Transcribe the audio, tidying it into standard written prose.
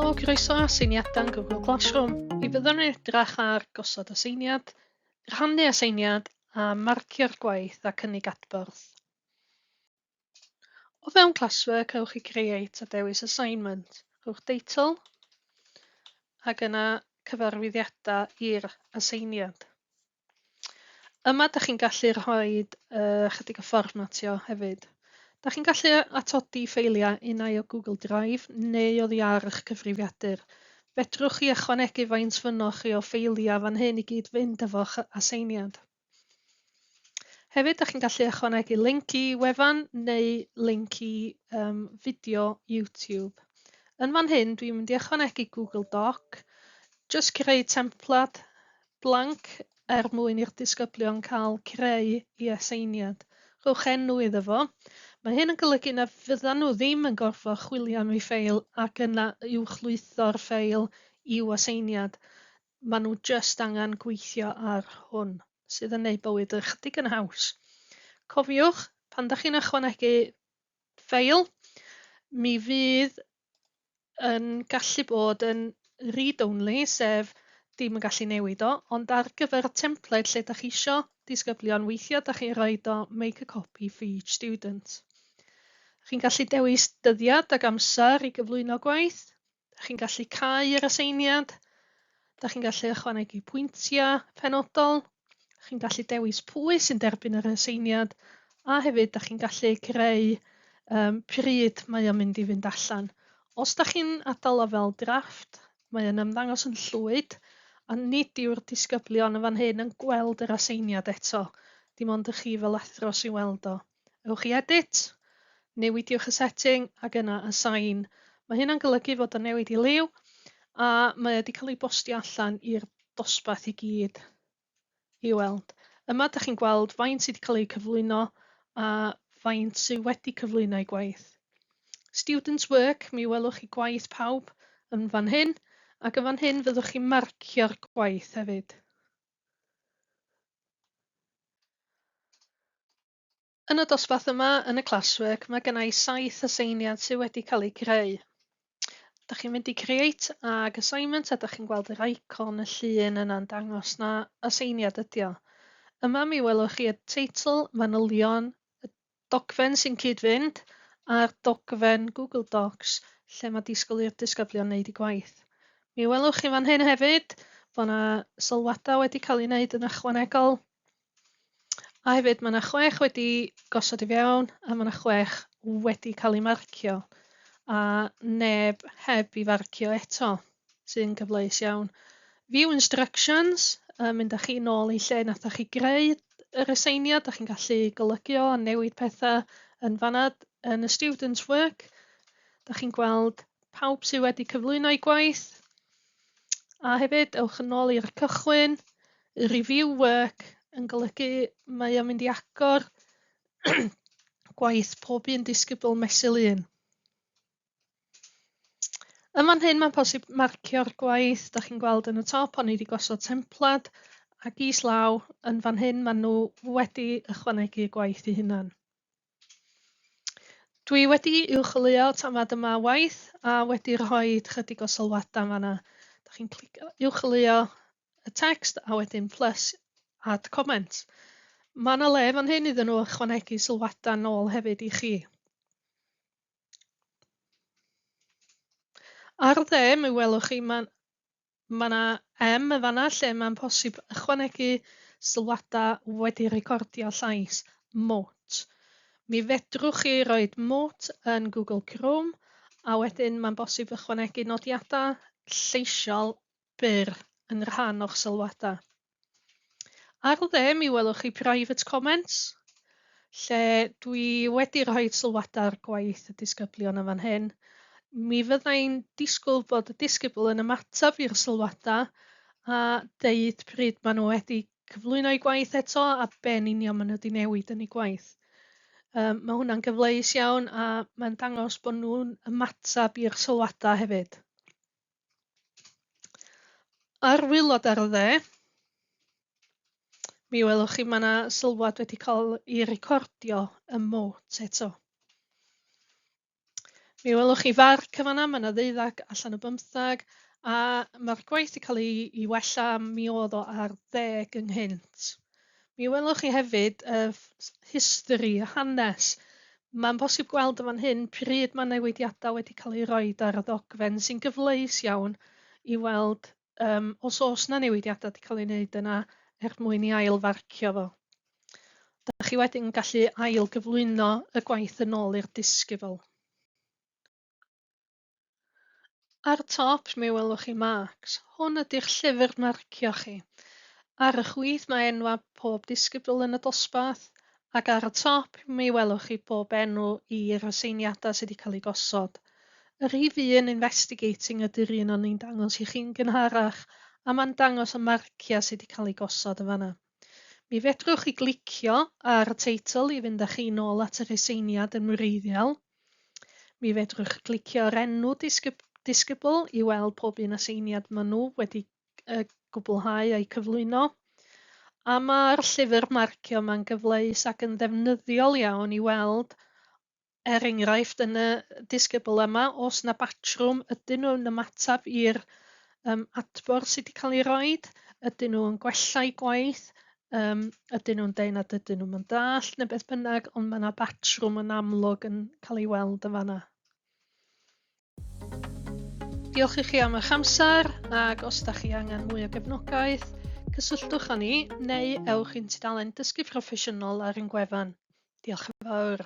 Helo, croeso Aseiniadau'n Google Classroom. Mi byddwn ni'n edrych ar gosod aseiniad, rhannu aseiniad a marcio'r gwaith a cynnig adborth. O fewn classwork, rhowch chi create a dewis assignment. Rhowch teitl ac yna cyfarwyddiadau i'r aseiniad. Yma ydych chi'n gallu rhoi chydig o fformatio hefyd. Ydych chi'n gallu atodi ffeiliau unau o Google Drive neu oddi ar eich cyfrifiadur. Fedrwch chi ychwanegu faint fynnoch chi o ffeiliau fan hyn i gyd fynd efo'ch aseiniad. Hefyd, ydych chi'n gallu ychwanegu link i wefan neu link i fideo YouTube. Yn fan hyn, dwi'n mynd i ychwanegu Google Doc, jyst creu templad blank mwyn i'r disgyblion cael creu i aseiniad. Rhowch enw iddo fo. Mae hyn yn golygu na fyddan nhw ddim yn gorfod chwilio am ei ffeil ac yna uwchlwytho'r ffeil i'w aseiniad. Maen nhw jyst angen gweithio ar hwn, sydd yn gwneud bywyd ychydig yn haws. Cofiwch, pan ydych chi'n ychwanegu ffeil, mi fydd yn gallu bod yn read-only, sef dim yn gallu newid o, ond ar gyfer y template lle ydych chi isio disgyblion weithio, ydych chi'n rhoi o make a copy for each student. Chi'n gallu dewis dyddiad ac amser i gyflwyno gwaith. Chi'n gallu cau'r aseiniad. Chi'n gallu ychwanegu pwyntiau penodol. Chi'n gallu dewis pwy sy'n derbyn yr aseiniad. A hefyd, chi'n gallu creu pryd mae o'n mynd i fynd allan. Os ydych chi'n adael o fel drafft, mae o'n ymddangos yn llwyd, a nid yw'r disgyblion yn fan hyn yn gweld yr aseiniad eto. Dim ond ych chi fel athro sy'n weld o. Ewch i edit, newidiwch y setting ac yna assign. Mae hyn yn golygu fod o'n newid i liw a mae wedi cael ei bostio allan i'r dosbarth i gyd i weld. Yma ydych chi'n gweld faint sydd wedi cael ei cyflwyno a faint sydd wedi cyflwyno ei gwaith. Students work, mi welwch chi gwaith pawb yn fan hyn ac yn fan hyn fyddwch chi'n marcio'r gwaith hefyd. Yn y dosbarth yma, yn y classwork, mae gennau 7 aseiniad sydd wedi cael ei creu. Ydych chi'n mynd i create ag assignment a ydych chi'n gweld yr icon y llun yna'n dangos na aseiniad ydi o. Yma mi welwch chi y teitl, manylion, y dogfen sy'n cyd-fynd a'r dogfen Google Docs lle mae disgwyl i'r disgyblion wneud eu gwaith. Mi welwch chi fan hyn hefyd bod yna sylwadau wedi cael ei wneud yn ychwanegol. A hefyd mae yna 6 wedi gosod i fewn a mae yna 6 wedi cael ei marcio. A neb heb i farcio eto, sy'n gyfleus iawn. View instructions, mynd â chi nôl i lle nath chi greu yr aseiniad, ydych chi'n gallu golygu o a newid pethau yn fanna yn y students work. Ydych chi'n gweld pawb sydd wedi cyflwyno ei gwaith. A hefyd, ewch yn ôl i'r cychwyn, review work yn golygu mae o'n mynd i agor gwaith pob un disgybl mesul un. Yn fan hyn mae'n posib marcio'r gwaith, ydych chi'n gweld yn y top, ond ni wedi gosod templad ac islaw yn fan hyn maen nhw wedi ychwanegu gwaith eu hunan. Dwi wedi uwchleuo tamad yma waith a wedi rhoi chydig o sylwadau fanna. Ydych chi'n clicio uwchleuo y text a wedyn plus add comment. Mae yna le fan hyn iddyn nhw ychwanegu sylwadau nôl hefyd i chi. Ar dde, mi welwch chi, mae yna M y fanna lle mae'n posib ychwanegu sylwadau wedi recordio llais, mote. Mi fedrwch chi roi mote yn Google Chrome a wedyn mae'n bosib ychwanegu nodiadau lleisiol byr yn rhan o'ch sylwadau. Ar dde, mi welwch chi private comments, lle dwi wedi rhoi sylwadau ar gwaith y disgyblion yn fan hyn. Mi fyddai'n disgwyl bod y disgybl yn ymateb i'r sylwadau a deud pryd maen nhw wedi cyflwyno eu gwaith eto a be'n union maen nhw wedi newid yn eu gwaith. Mae hwnna'n gyfleus iawn a mae'n dangos bod nhw'n ymateb i'r sylwadau hefyd. Ar wylod ar dde, mi welwch chi mae yna sylwad wedi cael ei recordio y mote eto. Mi welwch chi farc yn fan'na, mae yna 12 allan o 15, a mae'r gwaith wedi cael ei wella, mi oedd o ar 10 ynghynt. Mi welwch chi hefyd history, y hanes. Mae'n bosib gweld yn fan hyn pryd mae newidiadau wedi cael ei roi ar y ddogfen sy'n gyfleus iawn i weld os oes yna newidiadau wedi cael ei wneud yna mwyn i ailfarcio fo. Da chi wedyn yn gallu ailgyflwyno y gwaith yn ôl i'r disgybl. Ar y top mi welwch chi marks. Hwn ydy'ch llyfr marcio chi. Ar y chwith mae enwau pob disgybl yn y dosbarth, ac ar y top mi welwch chi bob enw i'r aseiniadau sydd wedi cael ei gosod. Yr rhif 1 investigating ydy'r un o'n i'n dangos i chi'n gynharach, a mae'n dangos y marcia sydd wedi cael ei gosod yn fan'na. Mi fedrwch chi glicio ar y teitl i fynd â chi nôl at yr aseiniad yn wreiddiol. Mi fedrwch glicio ar enw disgybl i weld pob un aseiniad maen nhw wedi gwblhau a'i cyflwyno. A mae'r llyfr marcio mae'n gyfleus ac yn ddefnyddiol iawn i weld, enghraifft yn y disgybl yma, os yna batrwm, ydyn nhw'n ymatab i'r adborth sydd wedi cael ei roi, ydyn nhw'n gwella'u gwaith, ydyn nhw'n deud nad ydyn nhw'n yn dall, neu beth bynnag, ond mae yna batrwm yn amlwg yn cael ei weld yn fan'na. Diolch i chi am eich amser, ac os ydych chi angen mwy o gefnogaeth, cysylltwch â ni neu ewch i'n tudalen dysgu proffesiynol ar ein gwefan. Diolch yn fawr.